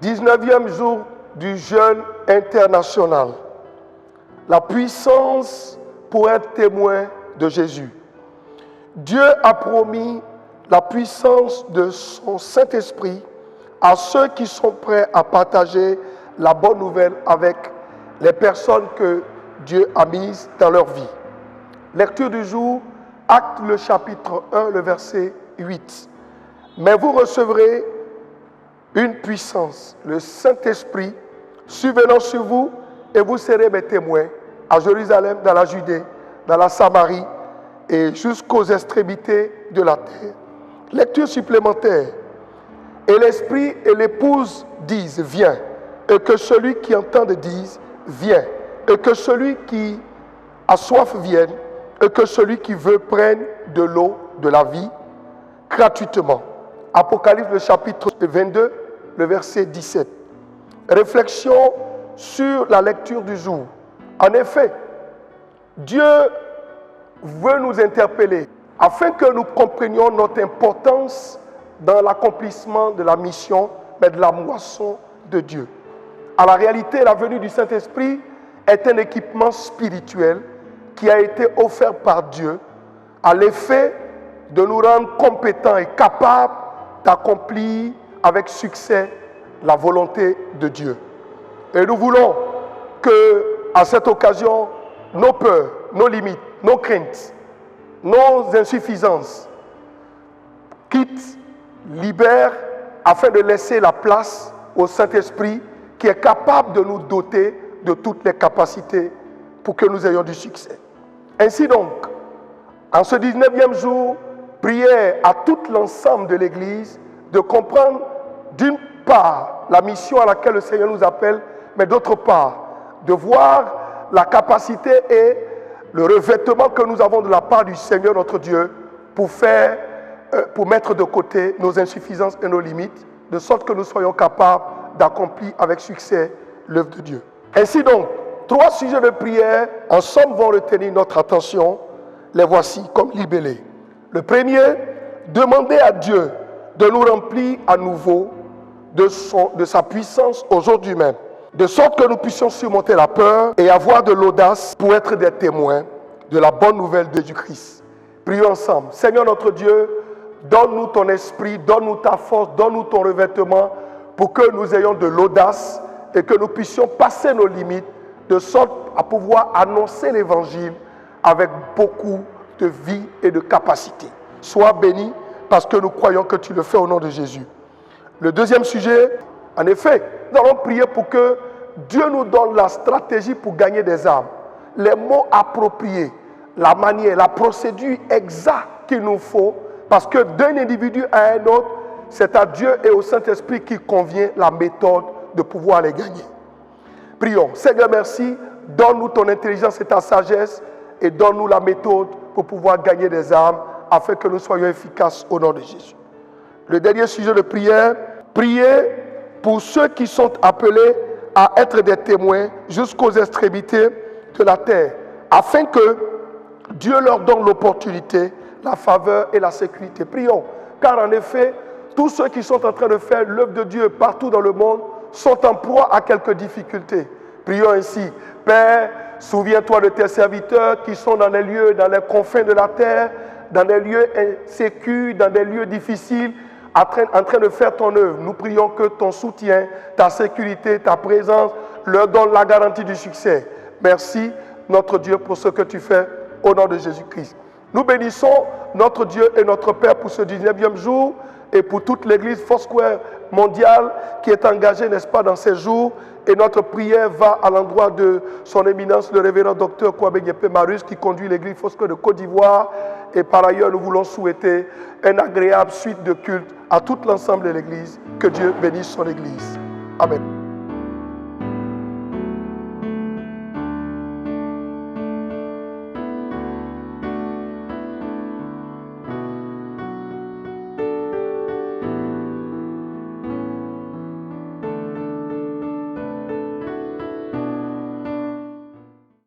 19e jour du jeûne international. La puissance pour être témoin de Jésus. Dieu a promis la puissance de son Saint-Esprit à ceux qui sont prêts à partager la bonne nouvelle avec les personnes que Dieu a mises dans leur vie. Lecture du jour, Actes le chapitre 1, le verset 8. Mais vous recevrez une puissance, le Saint-Esprit, survenant sur vous, et vous serez mes témoins à Jérusalem, dans la Judée, dans la Samarie et jusqu'aux extrémités de la terre. Lecture supplémentaire. Et l'Esprit et l'épouse disent, viens. Et que celui qui entend dise, viens. Et que celui qui a soif vienne. Et que celui qui veut prenne de l'eau de la vie gratuitement. Apocalypse le chapitre 22, le verset 17. Réflexion sur la lecture du jour. En effet, Dieu veut nous interpeller afin que nous comprenions notre importance dans l'accomplissement de la mission, mais de la moisson de Dieu. À la réalité, la venue du Saint-Esprit est un équipement spirituel qui a été offert par Dieu à l'effet de nous rendre compétents et capables d'accomplir avec succès la volonté de Dieu. Et nous voulons que, à cette occasion, nos peurs, nos limites, nos craintes, nos insuffisances quittent, libèrent, afin de laisser la place au Saint-Esprit qui est capable de nous doter de toutes les capacités pour que nous ayons du succès. Ainsi donc, en ce 19e jour, prière à tout l'ensemble de l'Église de comprendre d'une part la mission à laquelle le Seigneur nous appelle, mais d'autre part de voir la capacité et le revêtement que nous avons de la part du Seigneur notre Dieu pour mettre de côté nos insuffisances et nos limites, de sorte que nous soyons capables d'accomplir avec succès l'œuvre de Dieu. Ainsi donc, 3 sujets de prière, en somme, vont retenir notre attention. Les voici comme libellés. Le premier, demander à Dieu de nous remplir à nouveau de sa puissance aujourd'hui même, de sorte que nous puissions surmonter la peur et avoir de l'audace pour être des témoins de la bonne nouvelle de Jésus-Christ. Prions ensemble. Seigneur notre Dieu, donne-nous ton esprit, donne-nous ta force, donne-nous ton revêtement pour que nous ayons de l'audace et que nous puissions passer nos limites de sorte à pouvoir annoncer l'évangile avec beaucoup de vie et de capacité. Sois béni parce que nous croyons que tu le fais au nom de Jésus. Le deuxième sujet, en effet, nous allons prier pour que Dieu nous donne la stratégie pour gagner des âmes, les mots appropriés, la manière, la procédure exacte qu'il nous faut, parce que d'un individu à un autre, c'est à Dieu et au Saint-Esprit qu'il convient la méthode de pouvoir les gagner. Prions. Seigneur, merci. Donne-nous ton intelligence et ta sagesse et donne-nous la méthode pour pouvoir gagner des âmes afin que nous soyons efficaces au nom de Jésus. Le dernier sujet de prière, prier pour ceux qui sont appelés à être des témoins jusqu'aux extrémités de la terre, afin que Dieu leur donne l'opportunité, la faveur et la sécurité. Prions, car en effet, tous ceux qui sont en train de faire l'œuvre de Dieu partout dans le monde sont en proie à quelques difficultés. Prions ainsi. Père, souviens-toi de tes serviteurs qui sont dans les lieux, dans les confins de la terre, dans des lieux insécures, dans des lieux difficiles, en train de faire ton œuvre. Nous prions que ton soutien, ta sécurité, ta présence leur donne la garantie du succès. Merci, notre Dieu, pour ce que tu fais au nom de Jésus-Christ. Nous bénissons notre Dieu et notre Père pour ce 19e jour et pour toute l'Église Foursquare mondiale qui est engagée, n'est-ce pas, dans ces jours. Et notre prière va à l'endroit de son éminence, le révérend docteur Kwame Nyepe Marius, qui conduit l'Église Foursquare de Côte d'Ivoire. Et par ailleurs, nous voulons souhaiter une agréable suite de culte à tout l'ensemble de l'Église. Que Dieu bénisse son Église. Amen.